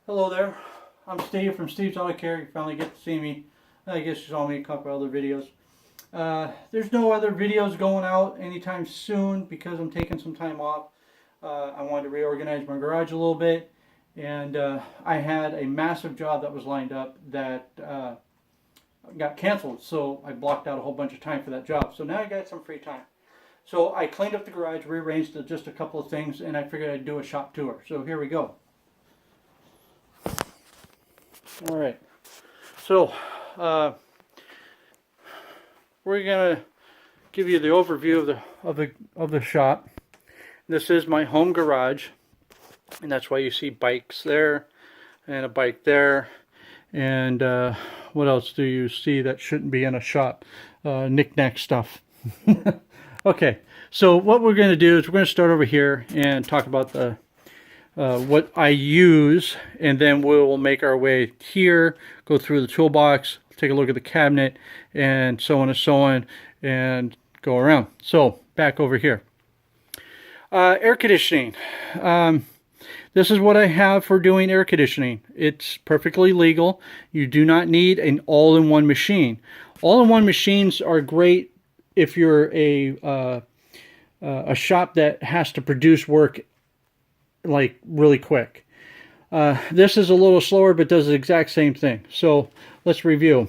Hello there, I'm Steve from Steve's Auto Care. You finally get to see me. I guess you saw me in a couple other videos. There's no other videos going out anytime soon because I'm taking some time off. I wanted to reorganize my garage a little bit, and I had a massive job that was lined up that got canceled, so I blocked out a whole bunch of time for that job. So now I got some free time. So I cleaned up the garage, rearranged just a couple of things, and I figured I'd do a shop tour. So here we go. All right. So we're gonna give you the overview of the shop. This is my home garage, and that's why you see bikes there and a bike there. And what else do you see that shouldn't be in a shop? Knick-knack stuff. Okay, so what we're going to do is we're going to start over here and talk about the what I use, and then we'll make our way here, go through the toolbox, take a look at the cabinet, and so on, and go around. So back over here. Air conditioning. This is what I have for doing air conditioning. It's perfectly legal. You do not need an all-in-one machine. All-in-one machines are great if you're a shop that has to produce work like really quick. This is a little slower but does the exact same thing. So let's review.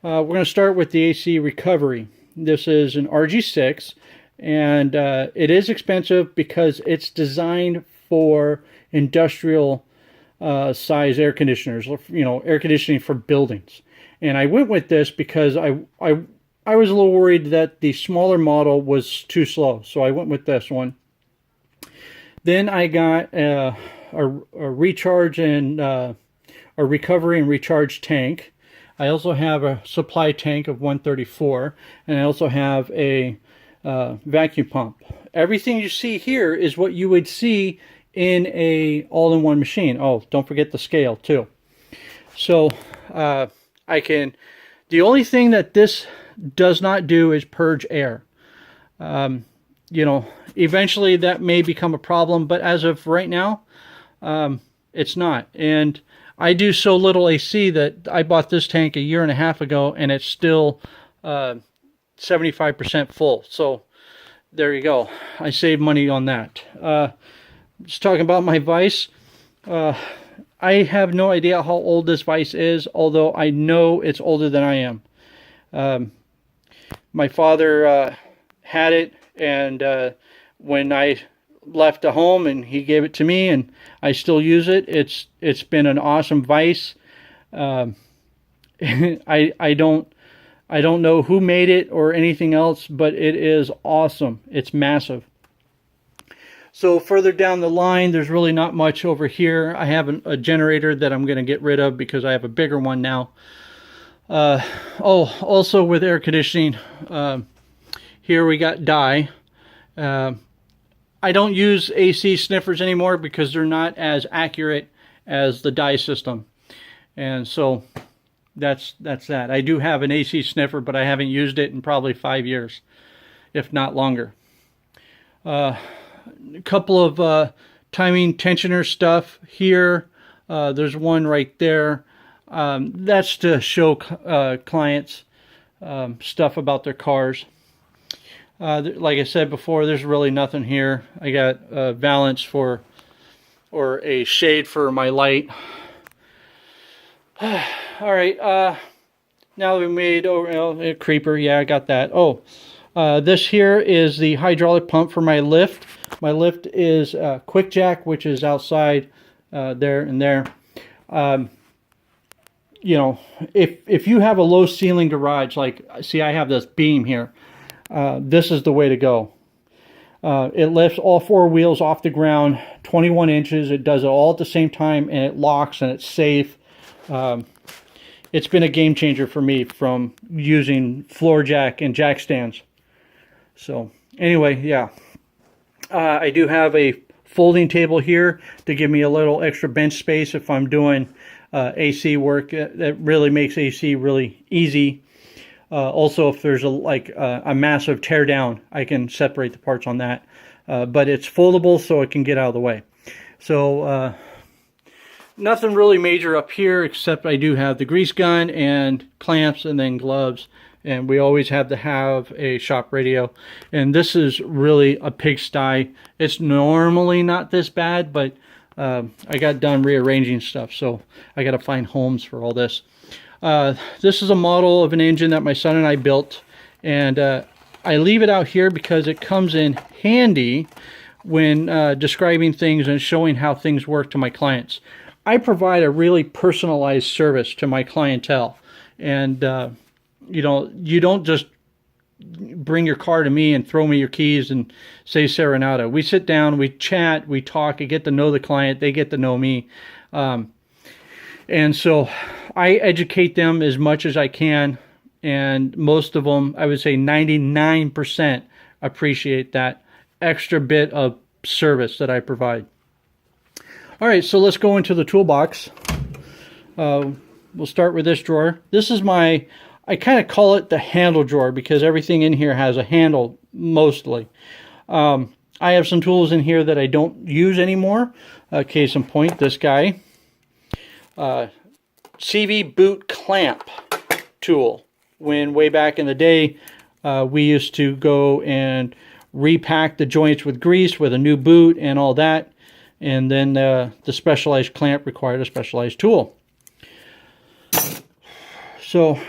We're going to start with the AC recovery. This is an RG6, and it is expensive because it's designed for industrial size air conditioners, you know, air conditioning for buildings. And I went with this because I was a little worried that the smaller model was too slow, so I went with this one. Then I got a recharge and a recovery and recharge tank. I also have a supply tank of 134, and I also have a vacuum pump. Everything you see here is what you would see in a all-in-one machine. Oh, don't forget the scale too. So the only thing that this does not do is purge air. You know, eventually that may become a problem, but as of right now, it's not. And I do so little AC that I bought this tank a year and a half ago, and it's still 75% full. So there you go. I saved money on that. Just talking about my vise. I have no idea how old this vise is, although I know it's older than I am. My father had it, and when I left the home, and he gave it to me, and I still use it. It's been an awesome vise. I don't know who made it or anything else, but it is awesome. It's massive. So further down the line, there's really not much over here. I have a generator that I'm going to get rid of because I have a bigger one now. Also with air conditioning, here we got dye. I don't use AC sniffers anymore because they're not as accurate as the dye system. And so that's that. I do have an AC sniffer, but I haven't used it in probably 5 years, if not longer. A couple of timing tensioner stuff here. There's one right there. That's to show clients stuff about their cars. Like I said before, there's really nothing here. I got a valance or a shade for my light. All right. Now we made a creeper. Yeah, I got that. Oh, this here is the hydraulic pump for my lift. My lift is Quick Jack, which is outside there and there. You know, if you have a low ceiling garage, like, see, I have this beam here. This is the way to go. It lifts all four wheels off the ground, 21 inches. It does it all at the same time, and it locks, and it's safe. It's been a game changer for me from using floor jack and jack stands. So anyway, yeah. I do have a folding table here to give me a little extra bench space if I'm doing AC work. That really makes AC really easy. Also, if there's a massive tear down, I can separate the parts on that. But it's foldable, so it can get out of the way. So nothing really major up here, except I do have the grease gun and clamps and then gloves. And we always have to have a shop radio. And this is really a pigsty. It's normally not this bad, but I got done rearranging stuff, so I got to find homes for all this. This is a model of an engine that my son and I built, and I leave it out here because it comes in handy when describing things and showing how things work to my clients. I provide a really personalized service to my clientele, and you know, you don't just bring your car to me and throw me your keys and say Serenata. We sit down, we chat, we talk, I get to know the client, they get to know me. And so I educate them as much as I can, and most of them, I would say 99%, appreciate that extra bit of service that I provide. All right, so let's go into the toolbox. We'll start with this drawer. This is my, I kind of call it the handle drawer because everything in here has a handle mostly. I have some tools in here that I don't use anymore. Case in point, this guy. CV boot clamp tool. When way back in the day, we used to go and repack the joints with grease with a new boot and all that. And then the specialized clamp required a specialized tool. So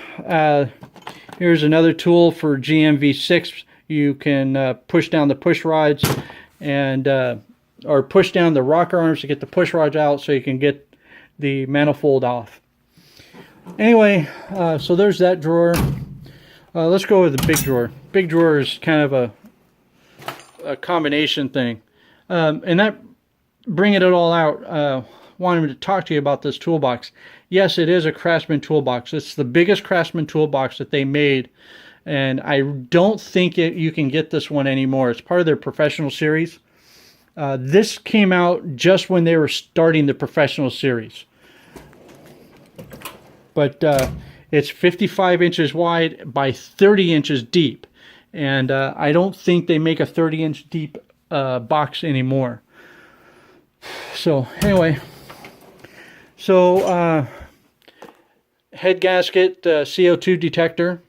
here's another tool for GMV6. You can push down the push rods and or push down the rocker arms to get the push rods out so you can get the manifold off. Anyway, so there's that drawer. Let's go with the big drawer. Big drawer is kind of a combination thing. And that, bringing it all out, wanted to talk to you about this toolbox. Yes, it is a Craftsman toolbox. It's the biggest Craftsman toolbox that they made, and I don't think you can get this one anymore. It's part of their professional series. This came out just when they were starting the professional series. But it's 55 inches wide by 30 inches deep, and I don't think they make a 30-inch deep box anymore. So anyway, so head gasket, CO2 detector,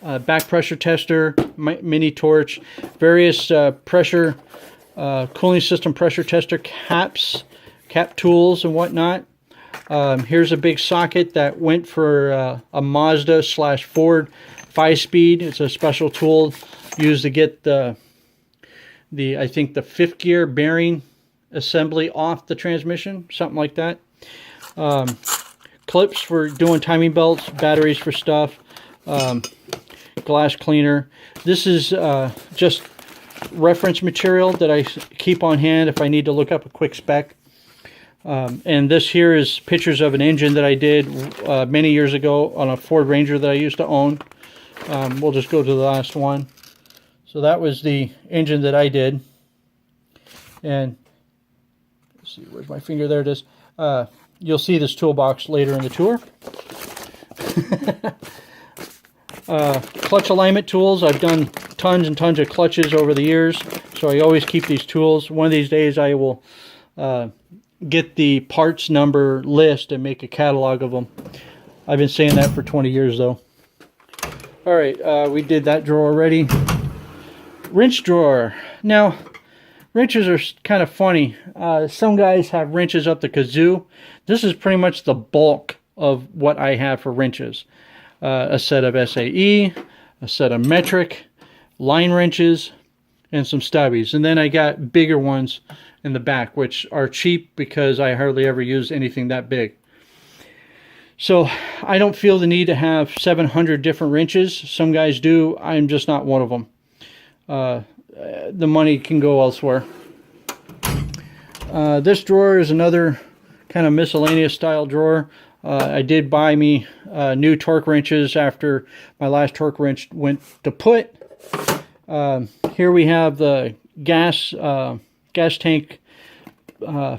back pressure tester, mini torch, various pressure, cooling system pressure tester caps, cap tools and whatnot. Here's a big socket that went for a Mazda / Ford 5-speed. It's a special tool used to get the I think the 5th gear bearing assembly off the transmission, something like that. Clips for doing timing belts, batteries for stuff, glass cleaner. This is just reference material that I keep on hand if I need to look up a quick spec. And this here is pictures of an engine that I did many years ago on a Ford Ranger that I used to own. We'll just go to the last one. So that was the engine that I did. And let's see, where's my finger? There it is. You'll see this toolbox later in the tour. Clutch alignment tools. I've done tons and tons of clutches over the years, so I always keep these tools. One of these days I will get the parts number list and make a catalog of them. I've been saying that for 20 years though. Alright, we did that drawer already. Wrench drawer. Now, wrenches are kind of funny. Some guys have wrenches up the kazoo. This is pretty much the bulk of what I have for wrenches. A set of SAE, a set of metric, line wrenches, and some stubbies. And then I got bigger ones in the back, which are cheap because I hardly ever use anything that big. So I don't feel the need to have 700 different wrenches. Some guys do. I'm just not one of them. The money can go elsewhere. This drawer is another kind of miscellaneous style drawer. I did buy me new torque wrenches after my last torque wrench went to put. Here we have the gas tank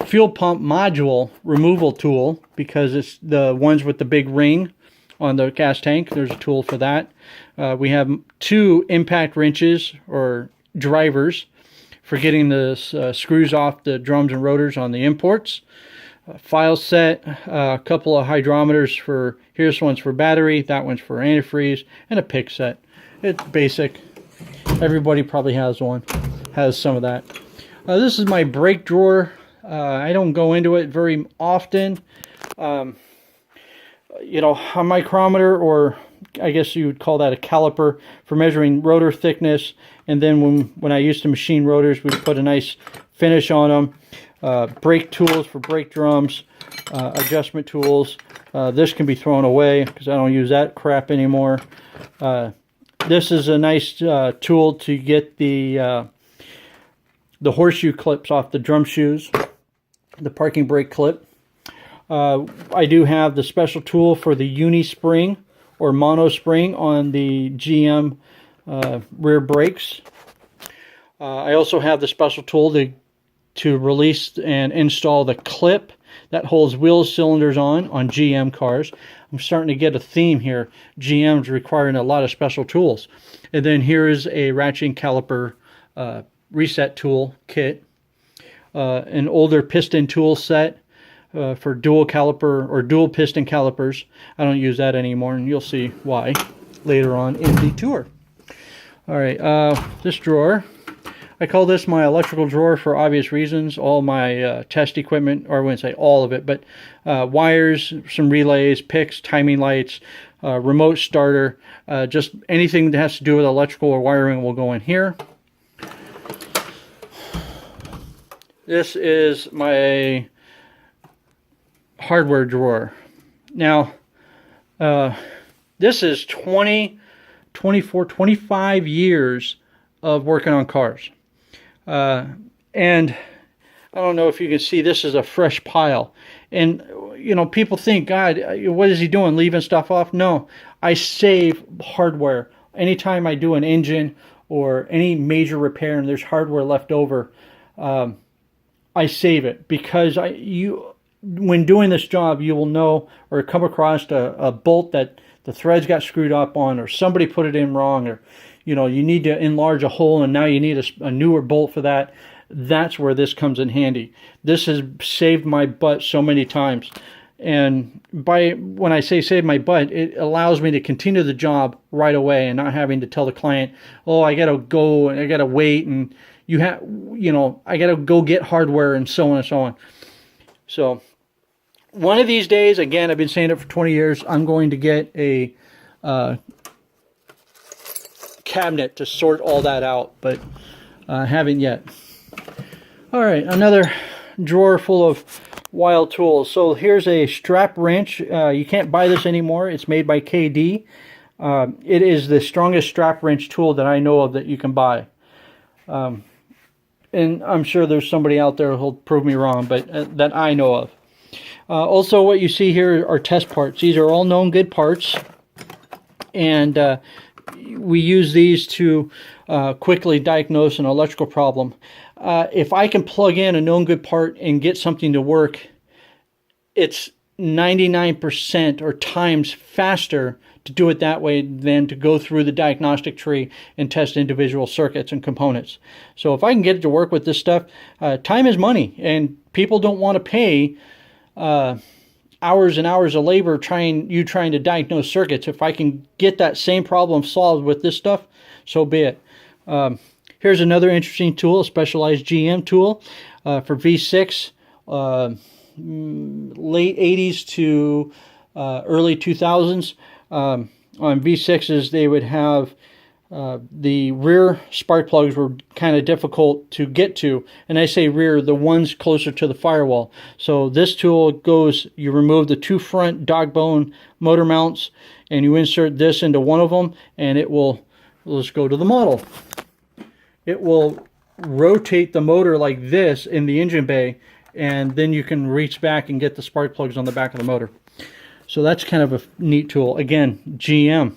fuel pump module removal tool, because it's the ones with the big ring on the gas tank. There's a tool for that. We have 2 impact wrenches or drivers for getting the screws off the drums and rotors on the imports. File set, a couple of hydrometers for, here's one's for battery, that one's for antifreeze, and a pick set. It's basic. Everybody probably has one, has some of that. This is my brake drawer. I don't go into it very often. You know, a micrometer, or I guess you would call that a caliper, for measuring rotor thickness. And then when I used to machine rotors, we'd put a nice finish on them. Brake tools for brake drums, adjustment tools. This can be thrown away because I don't use that crap anymore. This is a nice tool to get the horseshoe clips off the drum shoes, the parking brake clip. I do have the special tool for the uni spring or mono spring on the GM rear brakes. I also have the special tool to release and install the clip that holds wheel cylinders on GM cars. I'm starting to get a theme here. GM's requiring a lot of special tools. And then here is a ratcheting caliper reset tool kit. An older piston tool set for dual caliper or dual piston calipers. I don't use that anymore, and you'll see why later on in the tour. All right, this drawer, I call this my electrical drawer for obvious reasons. All my test equipment, or I wouldn't say all of it, but wires, some relays, picks, timing lights, remote starter, just anything that has to do with electrical or wiring will go in here. This is my hardware drawer. Now, this is 25 years of working on cars. And I don't know if you can see, this is a fresh pile. And, you know, people think, God, what is he doing, leaving stuff off? No, I save hardware. Anytime I do an engine or any major repair and there's hardware left over, I save it, because when doing this job, you will know or come across a bolt that the threads got screwed up on, or somebody put it in wrong, or you know, you need to enlarge a hole and now you need a newer bolt for that. That's where this comes in handy. This has saved my butt so many times. And when I say save my butt, it allows me to continue the job right away and not having to tell the client, oh, I got to go and I got to wait, and I got to go get hardware and so on and so on. So one of these days, again, I've been saying it for 20 years, I'm going to get a cabinet to sort all that out, but I haven't yet. All right, another drawer full of wild tools. So here's a strap wrench. You can't buy this anymore. It's made by KD. It is the strongest strap wrench tool that I know of that you can buy. And I'm sure there's somebody out there who'll prove me wrong, but that I know of. Also, what you see here are test parts. These are all known good parts, and we use these to quickly diagnose an electrical problem. If I can plug in a known good part and get something to work, it's 99% or times faster to do it that way than to go through the diagnostic tree and test individual circuits and components. So if I can get it to work with this stuff, time is money, and people don't want to pay hours and hours of labor trying to diagnose circuits. If I can get that same problem solved with this stuff, so be it. Here's another interesting tool, a specialized GM tool for V6, late 80s to early 2000s. On V6s, they would have the rear spark plugs were kind of difficult to get to, and I say rear, the ones closer to the firewall. So this tool goes, you remove the two front dog bone motor mounts, and you insert this into one of them, and it will, let's go to the model. It will rotate the motor like this in the engine bay, and then you can reach back and get the spark plugs on the back of the motor. So that's kind of a neat tool. Again, GM.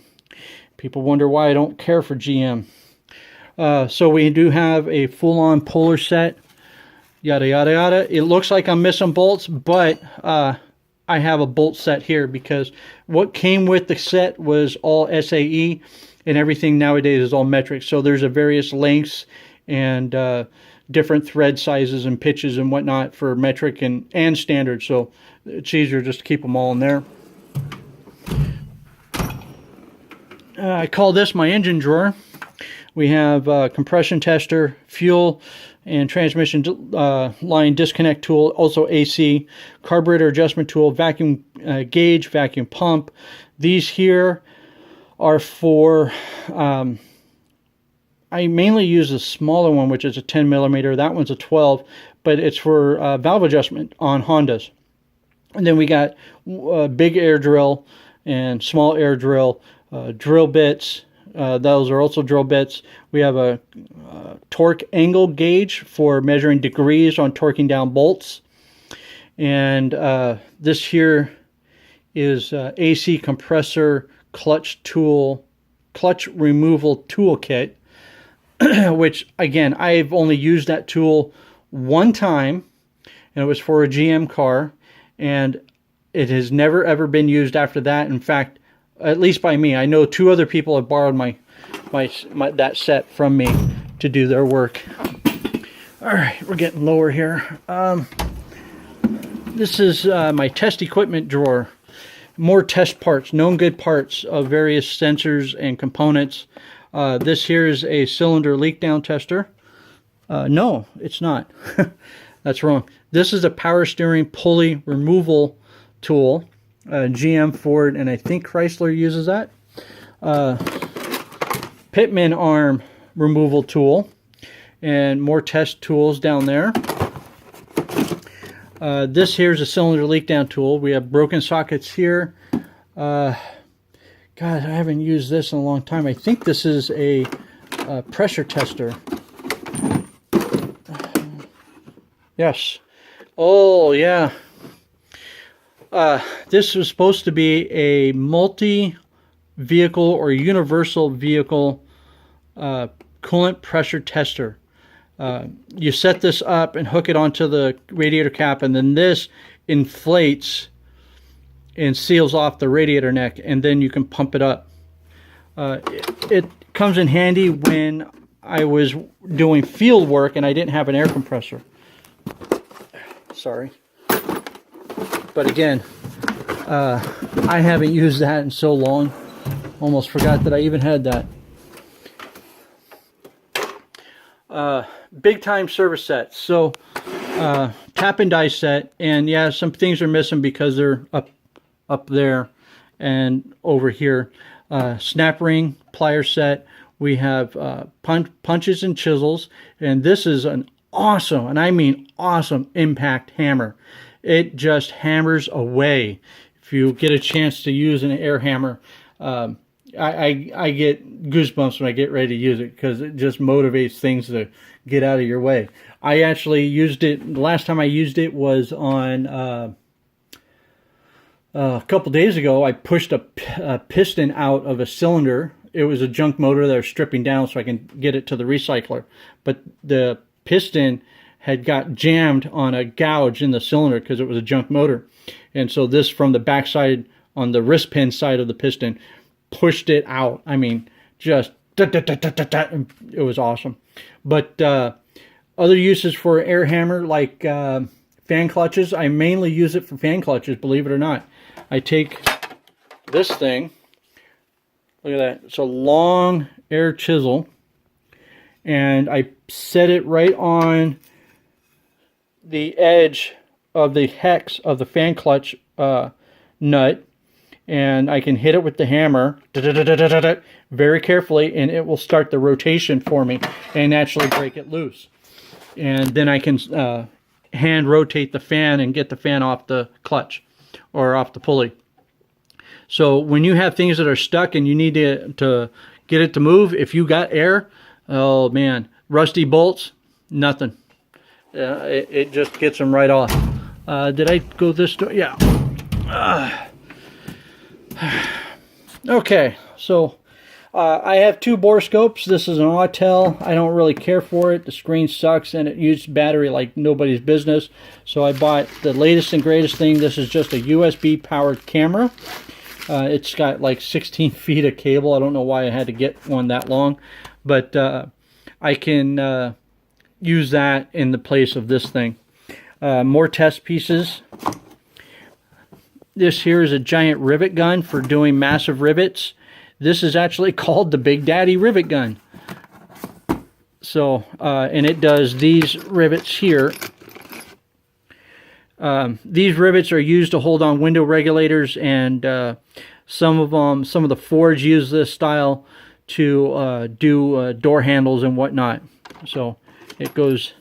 People wonder why I don't care for GM. So we do have a full-on puller set, yada, yada, yada. It looks like I'm missing bolts, but I have a bolt set here because what came with the set was all SAE, and everything nowadays is all metric. So there's a various lengths and different thread sizes and pitches and whatnot for metric and standard. So it's easier just to keep them all in there. I call this my engine drawer. We have a compression tester, fuel and transmission line disconnect tool, also AC, carburetor adjustment tool, vacuum gauge, vacuum pump. These here are for, I mainly use the smaller one, which is a 10 millimeter. That one's a 12, but it's for valve adjustment on Hondas. And then we got a big air drill and small air drill, drill bits. Those are also drill bits. We have a torque angle gauge for measuring degrees on torquing down bolts. And this here is AC compressor clutch removal toolkit, which again, I've only used that tool one time, and it was for a GM car, and it has never ever been used after that. In fact, at least by me. I know 2 other people have borrowed my that set from me to do their work. All right, we're getting lower here. This is my test equipment drawer. More test parts, known good parts of various sensors and components. This here is a cylinder leak down tester. No, it's not. That's wrong. This is a power steering pulley removal tool. GM, Ford, and I think Chrysler uses that. Pitman arm removal tool, and more test tools down there. This here is a cylinder leak down tool. We have broken sockets here. God, I haven't used this in a long time. I think this is a pressure tester. Yes. Oh, yeah. This was supposed to be a multi-vehicle or universal vehicle coolant pressure tester. You set this up and hook it onto the radiator cap, and then this inflates and seals off the radiator neck, and then you can pump it up. It comes in handy when I was doing field work and I didn't have an air compressor. Sorry. But again, I haven't used that in so long. Almost forgot that I even had that. Big time service set. So tap and die set, and yeah, some things are missing because they're up there and over here. Snap ring, plier set. We have punches and chisels, and this is an awesome, and I mean awesome, impact hammer. It just hammers away. If you get a chance to use an air hammer, I get goosebumps when I get ready to use it because it just motivates things to get out of your way. I actually used it, the last time I used it was on a couple days ago. I pushed a piston out of a cylinder. It was a junk motor that I was stripping down so I can get it to the recycler. But the piston had got jammed on a gouge in the cylinder because it was a junk motor. And so this, from the backside on the wrist pin side of the piston, pushed it out. I mean, just it was awesome. But other uses for air hammer, like fan clutches. I mainly use it for fan clutches, believe it or not. I take this thing, look at that, it's a long air chisel, and I set it right on the edge of the hex of the fan clutch nut, and I can hit it with the hammer very carefully, and it will start the rotation for me and actually break it loose. And then I can hand rotate the fan and get the fan off the clutch or off the pulley. So when you have things that are stuck and you need to get it to move, if you got air, oh man, rusty bolts, nothing. It just gets them right off. Did I go this door? Yeah. Okay, so I have 2 borescopes. This is an Autel. I don't really care for it. The screen sucks and it used battery like nobody's business. So I bought the latest and greatest thing. This is just a USB powered camera. It's got like 16 feet of cable. I don't know why I had to get one that long, but I can use that in the place of this thing. More test pieces. This here is a giant rivet gun for doing massive rivets. This is actually called the Big Daddy rivet gun. So, and it does these rivets here. These rivets are used to hold on window regulators, and some of the Fords use this style to do door handles and whatnot. So it goes,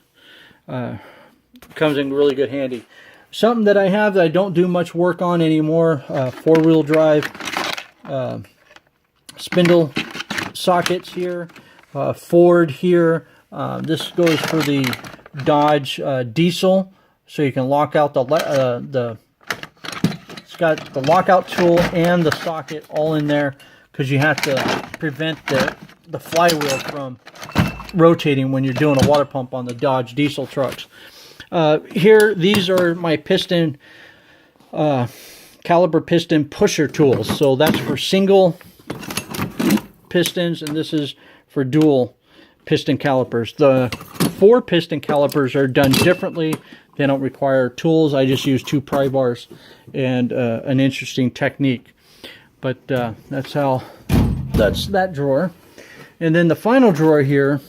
comes in really good handy. Something that I have that I don't do much work on anymore, 4-wheel drive spindle sockets here, Ford here. This goes for the Dodge diesel, so you can lock out it's got the lockout tool and the socket all in there, because you have to prevent the flywheel from rotating when you're doing a water pump on the Dodge diesel trucks. Here, these are my piston, caliper piston pusher tools. So that's for single pistons, and this is for dual piston calipers. The 4 piston calipers are done differently. They don't require tools. I just use 2 pry bars and an interesting technique. But that's that drawer. And then the final drawer here,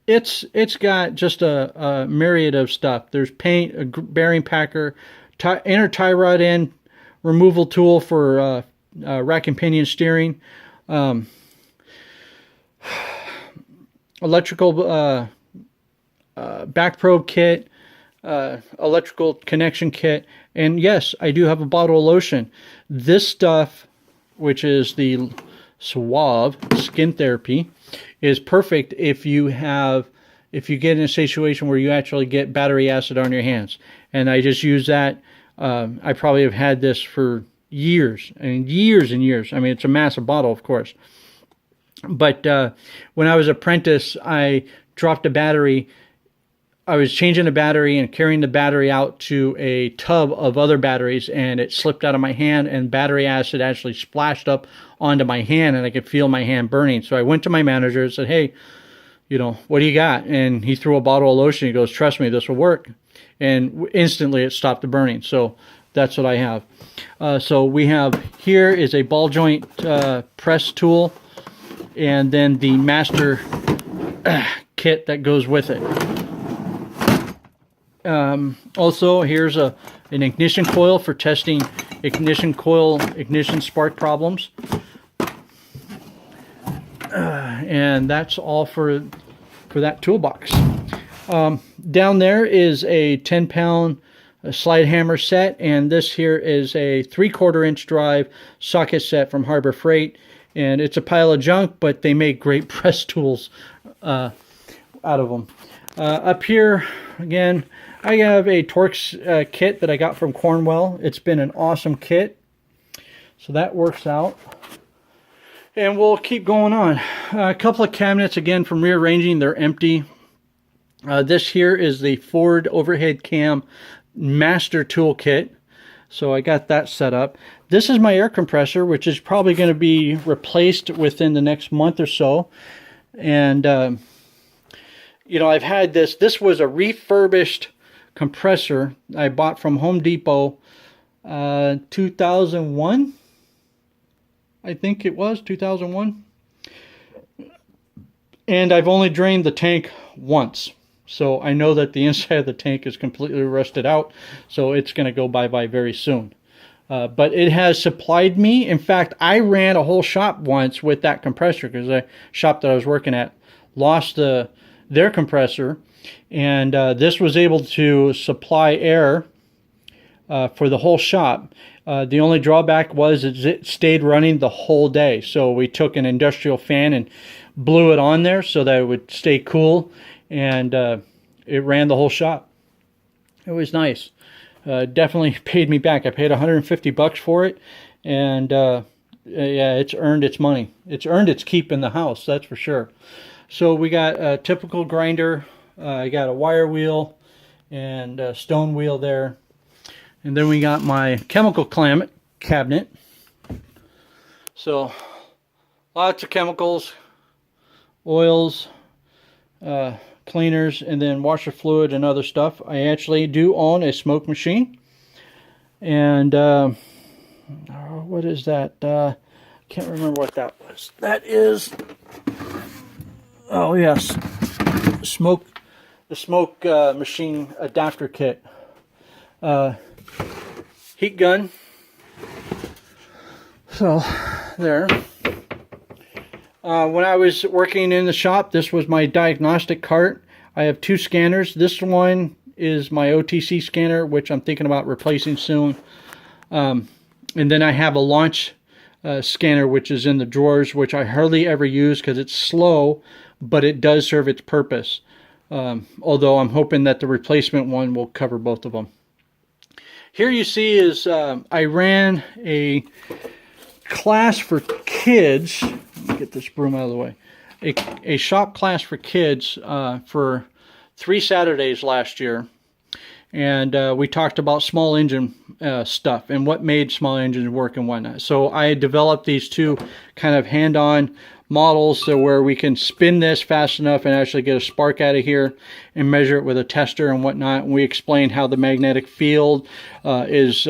it's got just a myriad of stuff. There's paint, a bearing packer, inner tie rod end removal tool for rack and pinion steering, electrical back probe kit, electrical connection kit, and yes, I do have a bottle of lotion. This stuff, which is the Suave Skin Therapy, is perfect if you get in a situation where you actually get battery acid on your hands. And I just use that. I probably have had this for years and years and years. I mean, it's a massive bottle, of course. But when I was an apprentice, I dropped a battery. I was changing the battery and carrying the battery out to a tub of other batteries, and it slipped out of my hand, and battery acid actually splashed up onto my hand, and I could feel my hand burning. So I went to my manager and said, hey, what do you got? And he threw a bottle of lotion. He goes, trust me, this will work. And instantly it stopped the burning. So that's what I have. So we have here is a ball joint press tool, and then the master kit that goes with it. Also, here's an ignition coil for testing ignition spark problems. And that's all for that toolbox. Down there is a 10-pound slide hammer set, and this here is a 3/4 inch drive socket set from Harbor Freight, and it's a pile of junk, but they make great press tools out of them. Up here, again, I have a Torx kit that I got from Cornwell. It's been an awesome kit, so that works out. And we'll keep going on. A couple of cabinets, again, from rearranging. They're empty. This here is the Ford overhead cam master tool kit. So I got that set up. This is my air compressor, which is probably going to be replaced within the next month or so. And, I've had this. This was a refurbished compressor I bought from Home Depot 2001. I think it was 2001. And I've only drained the tank once. So I know that the inside of the tank is completely rusted out. So it's going to go bye-bye very soon. But it has supplied me. In fact, I ran a whole shop once with that compressor, because the shop that I was working at lost their compressor. And this was able to supply air for the whole shop. The only drawback was it stayed running the whole day. So we took an industrial fan and blew it on there so that it would stay cool, and it ran the whole shop. It was nice. Definitely paid me back. I paid $150 for it, and yeah, it's earned its money. It's earned its keep in the house, that's for sure. So we got a typical grinder. I got a wire wheel and a stone wheel there. And then we got my chemical cabinet. So lots of chemicals, oils, cleaners, and then washer fluid and other stuff. I actually do own a smoke machine. And what is that? Can't remember what that was. That is, oh yes, the smoke machine adapter kit. Heat gun. So there. When I was working in the shop, this was my diagnostic cart. I have 2 scanners. This one is my OTC scanner, which I'm thinking about replacing soon. And then I have a launch scanner, which is in the drawers, which I hardly ever use because it's slow, but it does serve its purpose. Although I'm hoping that the replacement one will cover both of them. Here you see is I ran a class for kids. Let me get this broom out of the way. A shop class for kids for 3 Saturdays last year. And we talked about small engine stuff and what made small engines work and whatnot. So I developed these 2 kind of hand-on models so where we can spin this fast enough and actually get a spark out of here and measure it with a tester and whatnot. And we explained how the magnetic field is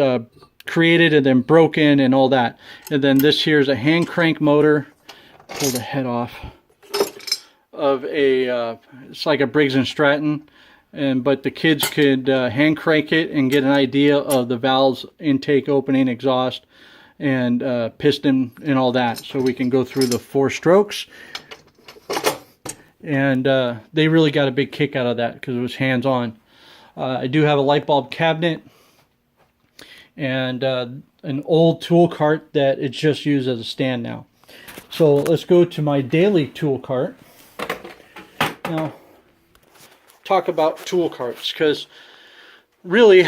created and then broken and all that. And then this here is a hand crank motor. Pull the head off of a it's like a Briggs & Stratton, but the kids could hand crank it and get an idea of the valves, intake, opening, exhaust, and piston and all that. So we can go through the 4 strokes, and they really got a big kick out of that because it was hands-on. I do have a light bulb cabinet and an old tool cart that it's just used as a stand now. So let's go to my daily tool cart. Now, talk about tool carts, because really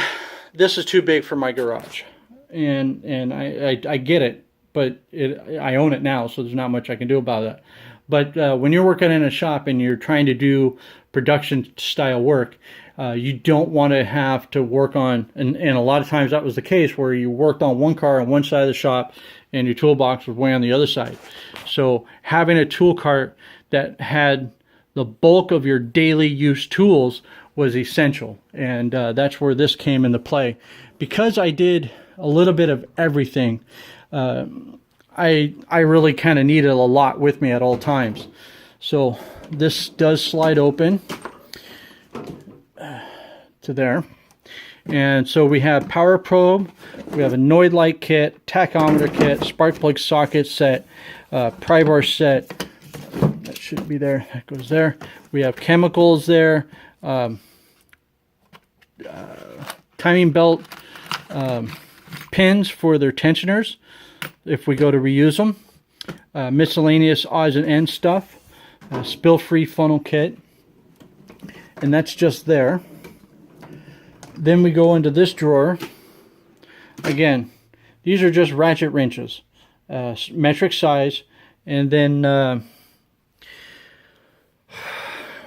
this is too big for my garage, and I get it, but I own it now, so there's not much I can do about it. But when you're working in a shop and you're trying to do production style work, you don't want to have to work on, and a lot of times that was the case where you worked on one car on one side of the shop and your toolbox was way on the other side. So having a tool cart that had the bulk of your daily use tools was essential, and that's where this came into play. Because I did a little bit of everything, I really kind of needed a lot with me at all times. So this does slide open to there. And so we have power probe, we have a Noid light kit, tachometer kit, spark plug socket set, pry bar set. That should be there. That goes there. We have chemicals there, timing belt pins for their tensioners if we go to reuse them, miscellaneous odds and ends stuff, spill-free funnel kit, and that's just there. Then we go into this drawer. Again, these are just ratchet wrenches, metric size, and then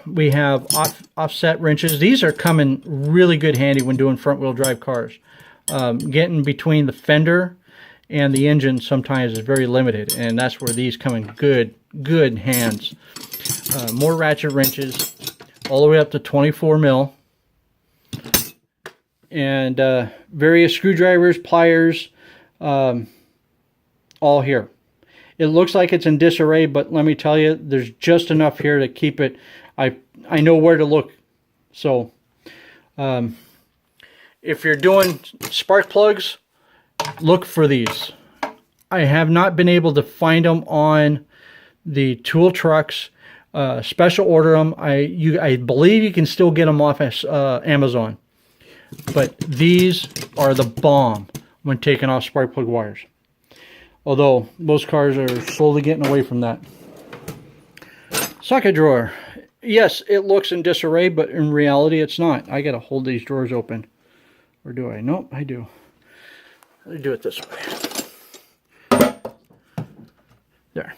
we have offset wrenches. These are coming really good handy when doing front wheel drive cars. Getting between the fender and the engine sometimes is very limited, and that's where these come in good hands. More ratchet wrenches, all the way up to 24 mil. And various screwdrivers, pliers, all here. It looks like it's in disarray, but let me tell you, there's just enough here to keep it. I know where to look. So if you're doing spark plugs, look for these. I have not been able to find them on the tool trucks. Special order them. I believe you can still get them off Amazon. But these are the bomb when taking off spark plug wires. Although most cars are slowly getting away from that. Socket drawer. Yes, it looks in disarray, but in reality it's not. I gotta hold these drawers open. Or do I? Nope, I do. Let me do it this way. There.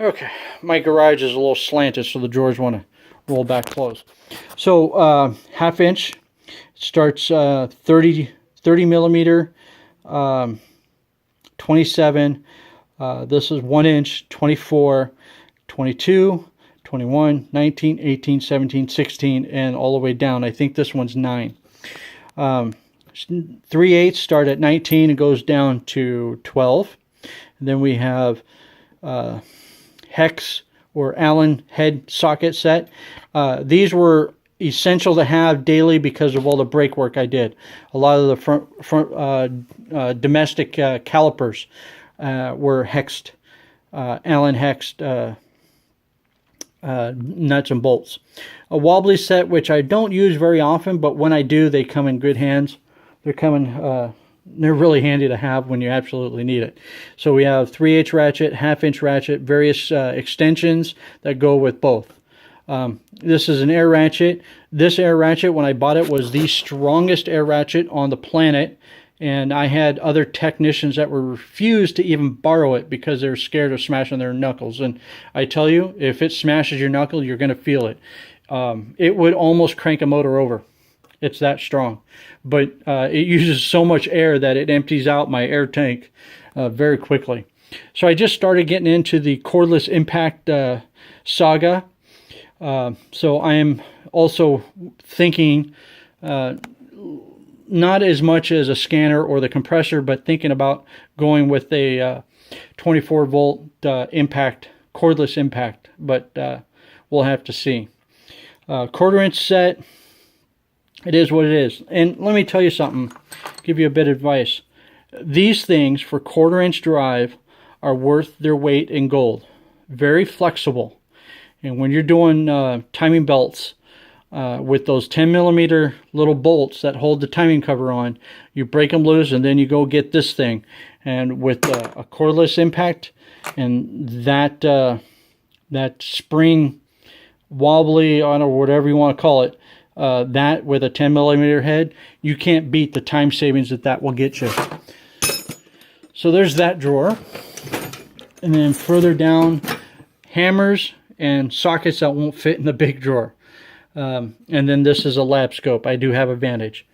Okay, my garage is a little slanted, so the drawers want to roll back close. So, half inch. Starts 30 millimeter, 27. This is 1 inch, 24, 22, 21, 19, 18, 17, 16, and all the way down. I think this one's 9. 3/8 start at 19 and goes down to 12. And then we have hex or Allen head socket set. These were essential to have daily because of all the brake work I did. A lot of the front domestic calipers were hexed, Allen hexed nuts and bolts. A wobbly set, which I don't use very often, but when I do, they come in good hands. They're really handy to have when you absolutely need it. So we have 3/8 ratchet, 1/2 inch ratchet, various extensions that go with both. This is an air ratchet. This air ratchet, when I bought it, was the strongest air ratchet on the planet. And I had other technicians that were refused to even borrow it because they were scared of smashing their knuckles. And I tell you, if it smashes your knuckle, you're going to feel it. It would almost crank a motor over. It's that strong. But it uses so much air that it empties out my air tank very quickly. So I just started getting into the cordless impact saga. So I am also thinking not as much as a scanner or the compressor, but thinking about going with a 24 volt impact, cordless impact, but we'll have to see. 1/4 inch set, it is what it is. And let me tell you something, give you a bit of advice. These things for 1/4 inch drive are worth their weight in gold. Very flexible. And when you're doing timing belts with those 10 millimeter little bolts that hold the timing cover on, you break them loose and then you go get this thing. And with a cordless impact and that spring wobbly, I don't know, whatever you want to call it, that with a 10 millimeter head, you can't beat the time savings that will get you. So there's that drawer. And then further down, hammers and sockets that won't fit in the big drawer. And then this is a lap scope. I do have a Vantage.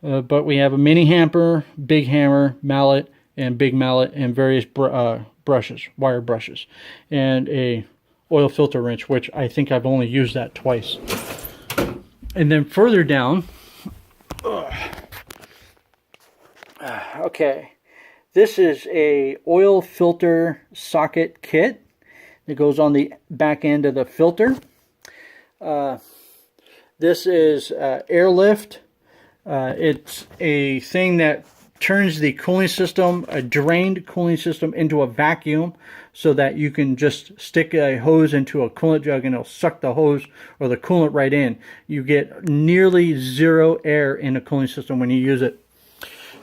But we have a mini hammer, big hammer, mallet, and big mallet, and various brushes, wire brushes. And a oil filter wrench, which I think I've only used that twice. And then further down, okay, this is a oil filter socket kit that goes on the back end of the filter. This is airlift. It's a thing that turns the cooling system, a drained cooling system, into a vacuum so that you can just stick a hose into a coolant jug and it'll suck the hose or the coolant right in. You get nearly zero air in a cooling system when you use it.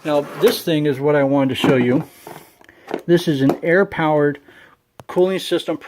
Now this thing is what I wanted to show you. This is an air-powered cooling system pressure.